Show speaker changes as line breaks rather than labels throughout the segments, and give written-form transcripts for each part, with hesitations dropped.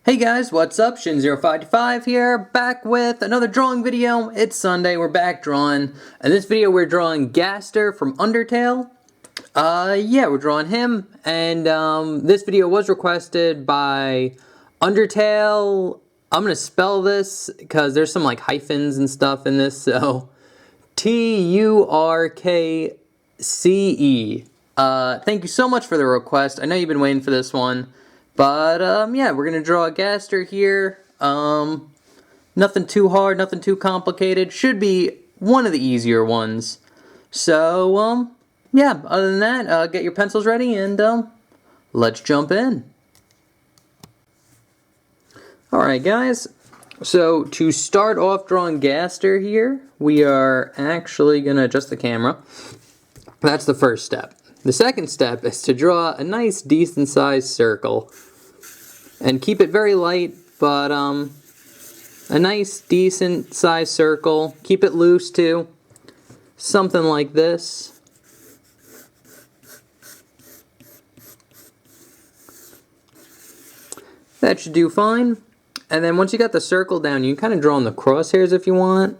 Hey guys, what's up? Shin0525 here, back with another drawing video. It's Sunday, we're back drawing. In this video we're drawing Gaster from Undertale. Yeah, we're drawing him, and this video was requested by Undertale. I'm gonna spell this because there's some like hyphens and stuff in this, so Turkce. Thank you so much for the request. I know you've been waiting for this one. But, yeah, we're going to draw a Gaster here. Nothing too hard, nothing too complicated. Should be one of the easier ones. So, yeah, other than that, get your pencils ready and, let's jump in. Alright, guys. So, to start off drawing Gaster here, we are actually going to adjust the camera. That's the first step. The second step is to draw a nice, decent-sized circle. And keep it very light, but a nice, decent-sized circle. Keep it loose, too. Something like this. That should do fine. And then once you got the circle down, you can kind of draw on the crosshairs if you want.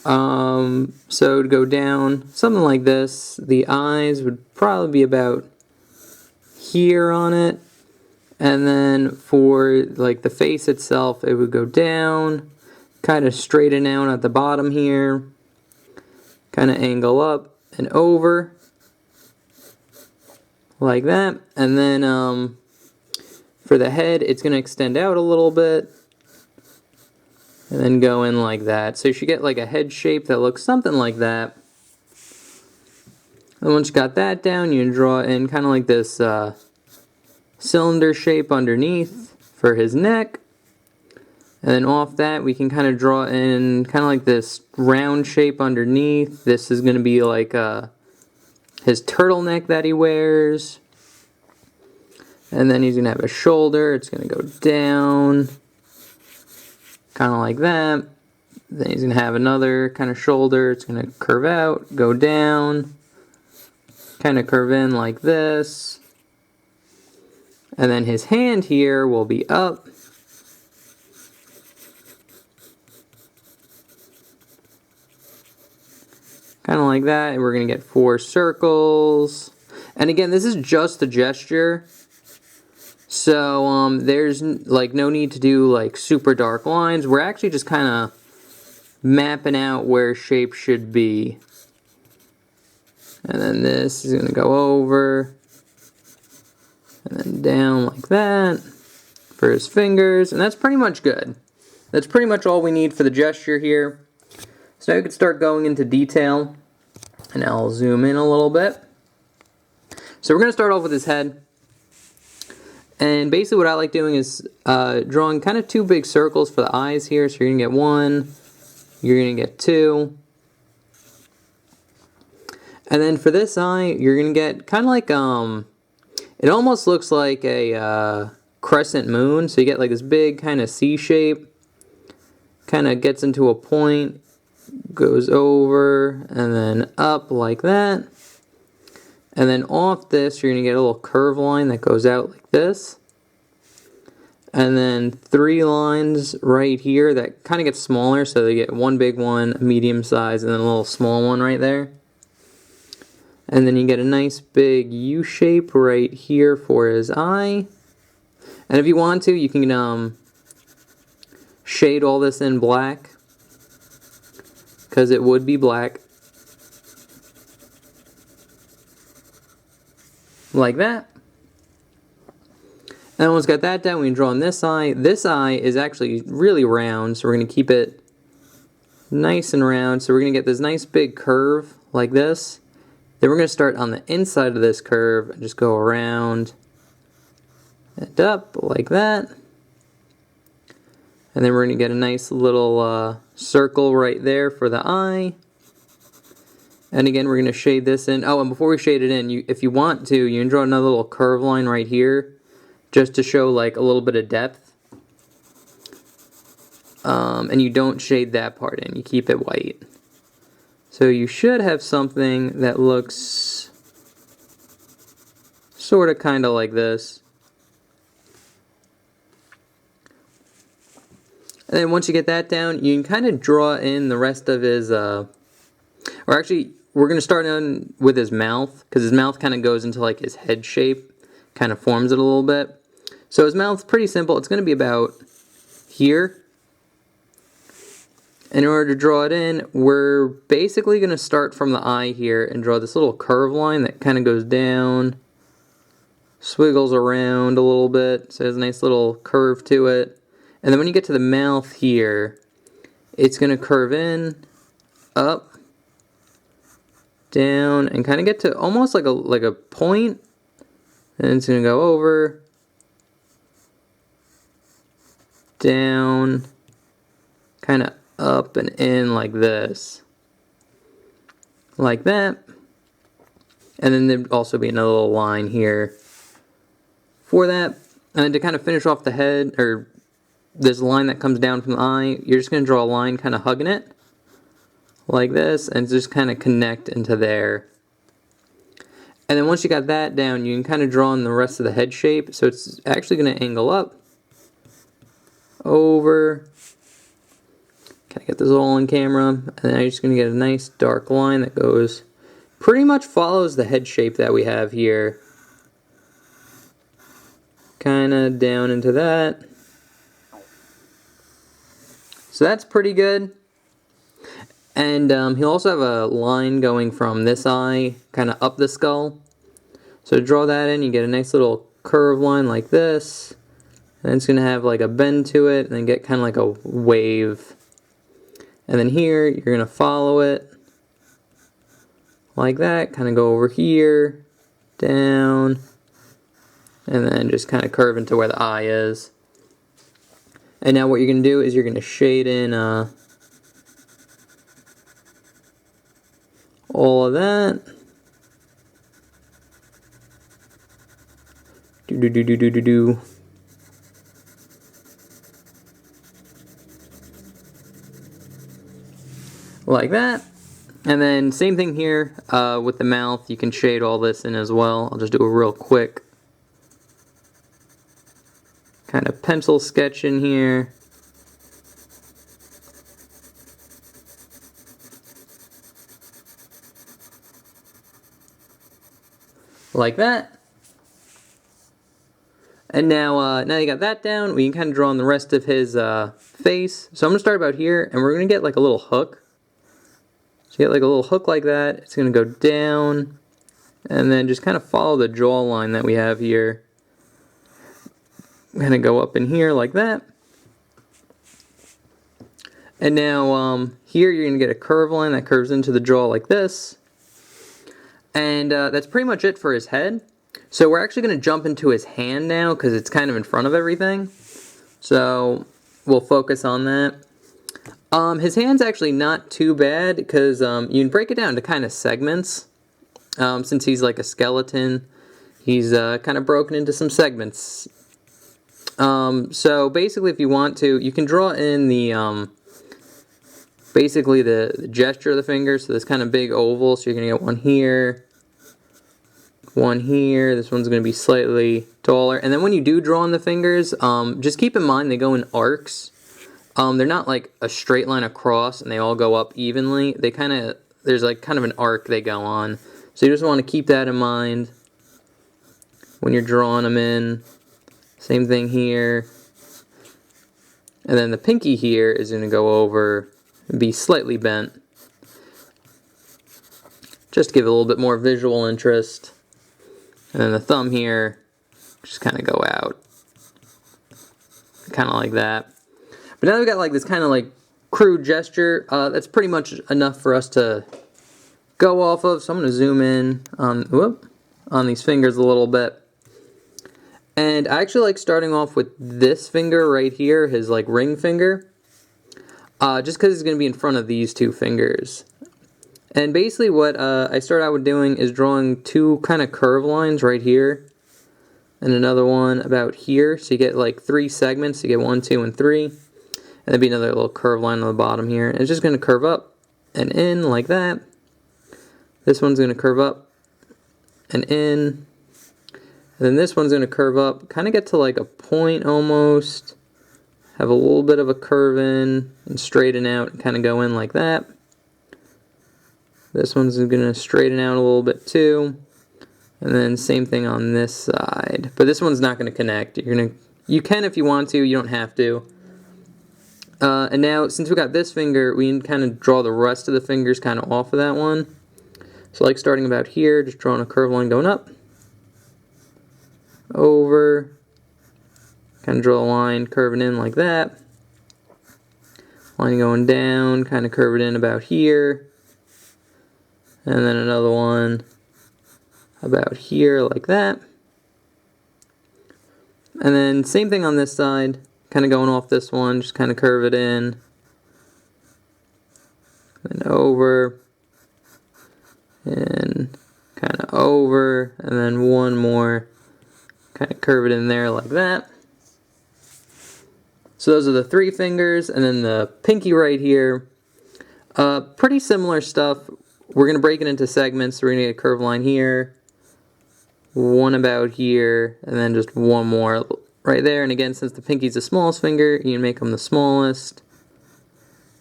So to go down, something like this. The eyes would probably be about here on it. And then for like the face itself, it would go down, kind of straighten out at the bottom here, kind of angle up and over, like that. And then for the head, it's going to extend out a little bit, and then go in like that. So you should get like a head shape that looks something like that. And once you got that down, you can draw in kind of like this cylinder shape underneath for his neck, and then off that we can kind of draw in kind of like this round shape underneath. This is going to be like his turtleneck that he wears, and then he's going to have a shoulder. It's going to go down kind of like that. Then he's going to have another kind of shoulder. It's going to curve out, go down, kind of curve in like this. And then his hand here will be up. Kind of like that. And we're going to get 4 circles. And again, this is just a gesture. So there's like no need to do like super dark lines. We're actually just kind of mapping out where shape should be. And then this is going to go over. And then down like that for his fingers. And that's pretty much good. That's pretty much all we need for the gesture here. So now we can start going into detail. And I'll zoom in a little bit. So we're going to start off with his head. And basically what I like doing is drawing kind of 2 big circles for the eyes here. So you're going to get 1. You're going to get 2. And then for this eye, you're going to get kind of like it almost looks like a crescent moon, so you get like this big kind of C shape, kind of gets into a point, goes over, and then up like that. And then off this, you're going to get a little curve line that goes out like this. And then 3 lines right here that kind of get smaller, so they get 1 big one, a medium size, and then a little small one right there. And then you get a nice big U shape right here for his eye. And if you want to, you can shade all this in black, because it would be black. Like that. And once we got that done, we can draw on this eye. This eye is actually really round, so we're going to keep it nice and round. So we're going to get this nice big curve like this. Then we're going to start on the inside of this curve and just go around and up like that. And then we're going to get a nice little circle right there for the eye. And again, we're going to shade this in. Oh, and before we shade it in, if you want to, you can draw another little curve line right here just to show like a little bit of depth. And you don't shade that part in. You keep it white. So you should have something that looks sort of kind of like this. And then once you get that down, you can kind of draw in the rest of his, or actually, we're going to start on with his mouth, because his mouth kind of goes into like his head shape, kind of forms it a little bit. So his mouth's pretty simple. It's going to be about here. In order to draw it in, we're basically going to start from the eye here and draw this little curve line that kind of goes down, swiggles around a little bit, so it has a nice little curve to it. And then when you get to the mouth here, it's going to curve in, up, down, and kind of get to almost like a point, and it's going to go over, down, kind of up and in like this, like that. And then there'd also be another little line here for that. And then to kind of finish off the head, or this line that comes down from the eye, you're just going to draw a line kind of hugging it like this, and just kind of connect into there. And then once you got that down, you can kind of draw in the rest of the head shape. So it's actually going to angle up, over. Kind of get this all on camera, and then I'm just going to get a nice dark line that goes, pretty much follows the head shape that we have here. Kind of down into that. So that's pretty good. And he'll also have a line going from this eye, kind of up the skull. So to draw that in, you get a nice little curve line like this. And it's going to have like a bend to it, and then get kind of like a wave. And then here, you're going to follow it like that, kind of go over here, down, and then just kind of curve into where the eye is. And now what you're going to do is you're going to shade in all of that. Do. Like that. And then same thing here with the mouth. You can shade all this in as well. I'll just do a real quick kind of pencil sketch in here. Like that. And now you got that down, we can kind of draw on the rest of his face. So I'm going to start about here, and we're going to get like a little hook. So you get like a little hook like that. It's going to go down, and then just kind of follow the jawline that we have here. Kind of go up in here like that. And now here you're going to get a curve line that curves into the jaw like this. And that's pretty much it for his head. So we're actually going to jump into his hand now, because it's kind of in front of everything. So we'll focus on that. His hand's actually not too bad, because you can break it down to kind of segments. Since he's like a skeleton, he's kind of broken into some segments. So basically, if you want to, you can draw in the basically the gesture of the finger. So this kind of big oval. So you're going to get one here, one here. This one's going to be slightly taller. And then when you do draw on the fingers, just keep in mind they go in arcs. They're not like a straight line across and they all go up evenly. They kind of, there's like kind of an arc they go on. So you just want to keep that in mind when you're drawing them in. Same thing here. And then the pinky here is going to go over and be slightly bent. Just to give it a little bit more visual interest. And then the thumb here, just kind of go out. Kind of like that. But now we've got like this kind of like crude gesture. That's pretty much enough for us to go off of. So I'm going to zoom in on these fingers a little bit. And I actually like starting off with this finger right here, his like ring finger. Just because it's going to be in front of these two fingers. And basically what I start out with doing is drawing two kind of curve lines right here. And another one about here. So you get like 3 segments. You get 1, 2, and 3. And there'd be another little curve line on the bottom here. And it's just going to curve up and in like that. This one's going to curve up and in. And then this one's going to curve up, kind of get to like a point almost. have a little bit of a curve in and straighten out and kind of go in like that. This one's going to straighten out a little bit too. And then same thing on this side. But this one's not going to connect. You can if you want to, you don't have to. And now, since we got this finger, we can kind of draw the rest of the fingers kind of off of that one. So like starting about here, just drawing a curved line going up, over, kind of draw a line curving in like that. Line going down, kind of curve it in about here. And then another one about here like that. And then same thing on this side, kind of going off this one, just kind of curve it in. And over. And kind of over. And then one more, kind of curve it in there like that. So those are the 3 fingers, and then the pinky right here. Pretty similar stuff. We're going to break it into segments, so we're going to get a curved line here, one about here, and then just one more right there. And again, since the pinky's the smallest finger, you can make them the smallest.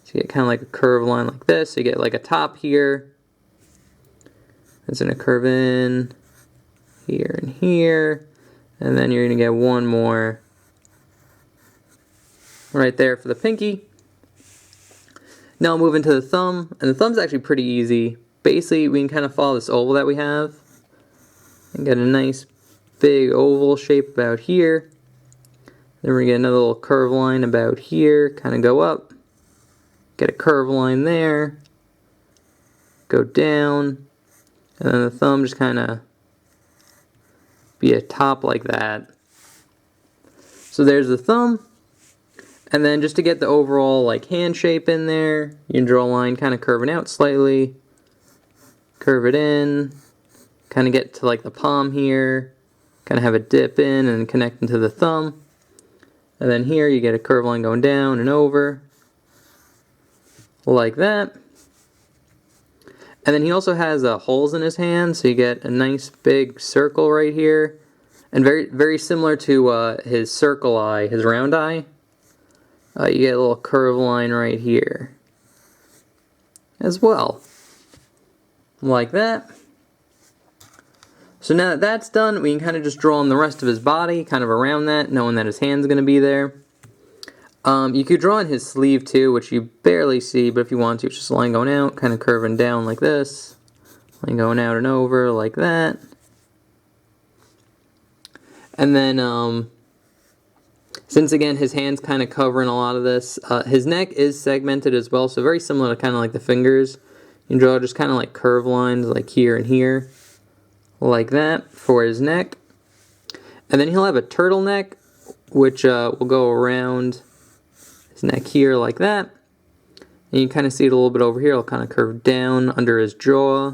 So you get kind of like a curved line like this. So you get like a top here. It's going to curve in here and here. And then you're going to get one more right there for the pinky. Now I'll move into the thumb, and the thumb's actually pretty easy. Basically, we can kind of follow this oval that we have and get a nice big oval shape about here. Then we're going to get another little curved line about here, kind of go up, get a curved line there, go down, and then the thumb just kind of be a top like that. So there's the thumb. And then just to get the overall like hand shape in there, you can draw a line kind of curving out slightly, curve it in, kind of get to like the palm here, kind of have a dip in and connect into the thumb. And then here you get a curved line going down and over, like that. And then he also has holes in his hand, so you get a nice big circle right here. And very, very similar to his circle eye, his round eye. You get a little curved line right here as well, like that. So now that that's done, we can kind of just draw on the rest of his body, kind of around that, knowing that his hand's going to be there. You could draw on his sleeve too, which you barely see, but if you want to, it's just a line going out, kind of curving down like this, line going out and over like that. And then, since again his hand's kind of covering a lot of this, his neck is segmented as well, so very similar to kind of like the fingers. You can draw just kind of like curved lines like here and here, like that for his neck. And then he'll have a turtleneck, which will go around his neck here like that. And you can kind of see it a little bit over here. It'll kind of curve down under his jaw,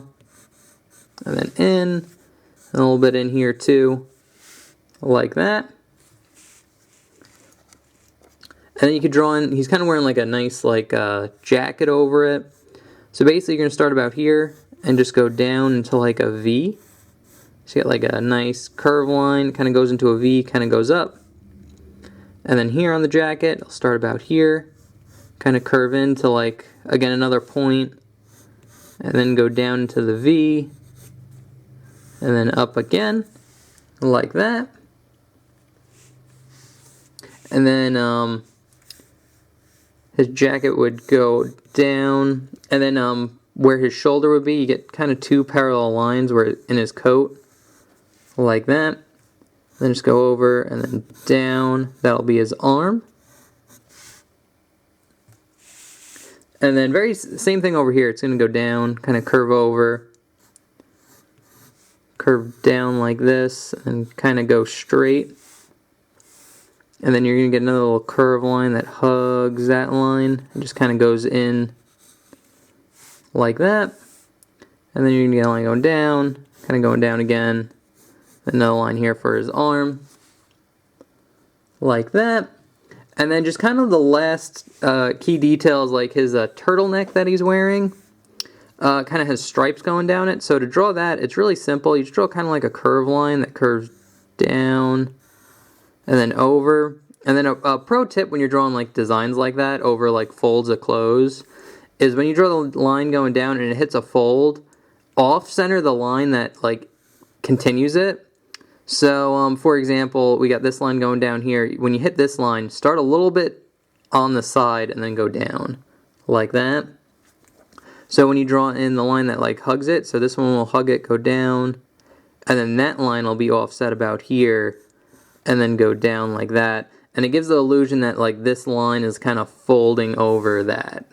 and then in, and a little bit in here too, like that. And then you could draw in, he's kind of wearing like a nice like jacket over it. So basically you're going to start about here and just go down into like a V. So you get like a nice curved line, kind of goes into a V, kind of goes up. And then here on the jacket, I'll start about here, kind of curve into like, again, another point, and then go down into the V, and then up again, like that. And then his jacket would go down, and then where his shoulder would be, you get kind of 2 parallel lines where in his coat, like that. Then just go over and then down. That'll be his arm. And then same thing over here. It's going to go down, kind of curve over, curve down like this, and kind of go straight. And then you're going to get another little curve line that hugs that line. It just kind of goes in like that. And then you're going to get a line going down, kind of going down again. Another line here for his arm, like that. And then just kind of the last key details, like his turtleneck that he's wearing, kind of has stripes going down it. So to draw that, it's really simple. You just draw kind of like a curved line that curves down and then over. And then a pro tip when you're drawing like designs like that over like folds of clothes is when you draw the line going down and it hits a fold, off center the line that like continues it. So for example, we got this line going down here. When you hit this line, start a little bit on the side and then go down like that. So when you draw in the line that like hugs it, so this one will hug it, go down, and then that line will be offset about here and then go down like that. And it gives the illusion that like this line is kind of folding over that.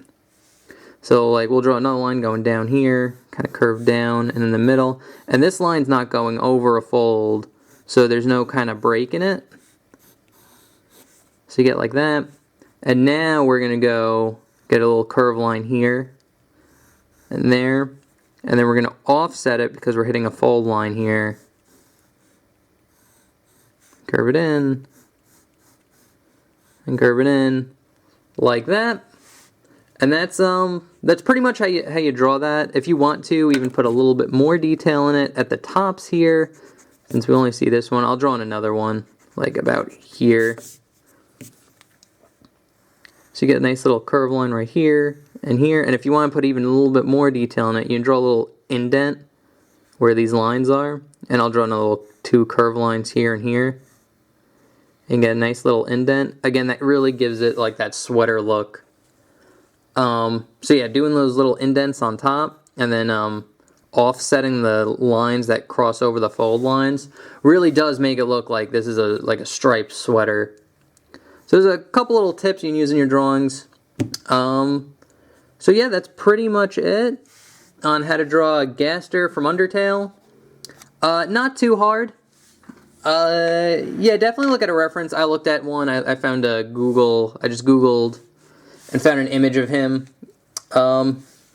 So like we'll draw another line going down here, kind of curved down and in the middle. And this line's not going over a fold, so there's no kind of break in it. So you get like that. And now we're going to go get a little curve line here and there. And then we're going to offset it because we're hitting a fold line here. Curve it in. And curve it in like that. And that's pretty much how you draw that. If you want to, even put a little bit more detail in it at the tops here. Since we only see this one, I'll draw in another one, like about here. So you get a nice little curve line right here and here. And if you want to put even a little bit more detail in it, you can draw a little indent where these lines are. And I'll draw another little 2 curve lines here and here. And get a nice little indent. Again, that really gives it like that sweater look. So yeah, doing those little indents on top and then offsetting the lines that cross over the fold lines really does make it look like this is like a striped sweater. So there's a couple little tips you can use in your drawings. So yeah, that's pretty much it on how to draw a Gaster from Undertale. Not too hard. Yeah, definitely look at a reference. I looked at one. I found I just Googled and found an image of him. A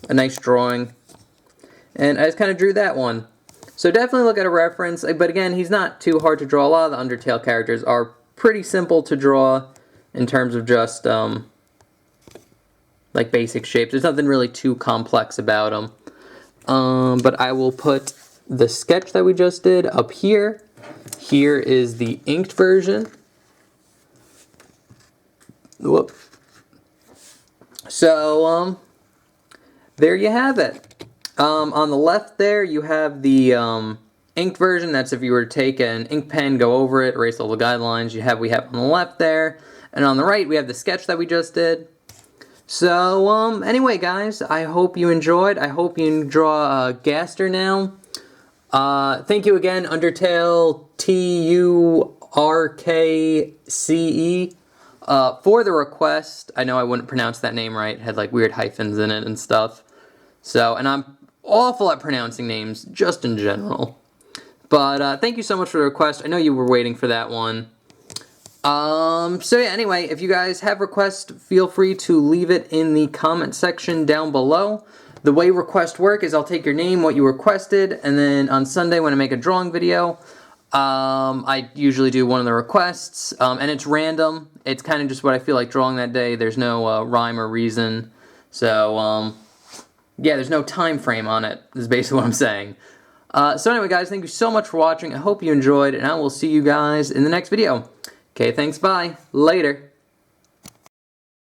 nice drawing. And I just kind of drew that one. So definitely look at a reference. But again, he's not too hard to draw. A lot of the Undertale characters are pretty simple to draw in terms of just like basic shapes. There's nothing really too complex about them. But I will put the sketch that we just did up here. Here is the inked version. Whoop. So, there you have it. On the left there, you have the inked version. That's if you were to take an ink pen, go over it, erase all the guidelines we have on the left there. And on the right, we have the sketch that we just did. So, anyway, guys, I hope you enjoyed. I hope you can draw Gaster now. Thank you again, Undertale, Turkce, for the request. I know I wouldn't pronounce that name right. It had like weird hyphens in it and stuff. So, and I'm awful at pronouncing names, just in general. But thank you so much for the request. I know you were waiting for that one. So yeah, anyway, if you guys have requests, feel free to leave it in the comment section down below. The way requests work is I'll take your name, what you requested, and then on Sunday when I make a drawing video, I usually do one of the requests, and it's random. It's kind of just what I feel like drawing that day. There's no rhyme or reason. So, yeah, there's no time frame on it, is basically what I'm saying. So anyway, guys, thank you so much for watching. I hope you enjoyed, and I will see you guys in the next video. Okay, thanks, bye. Later.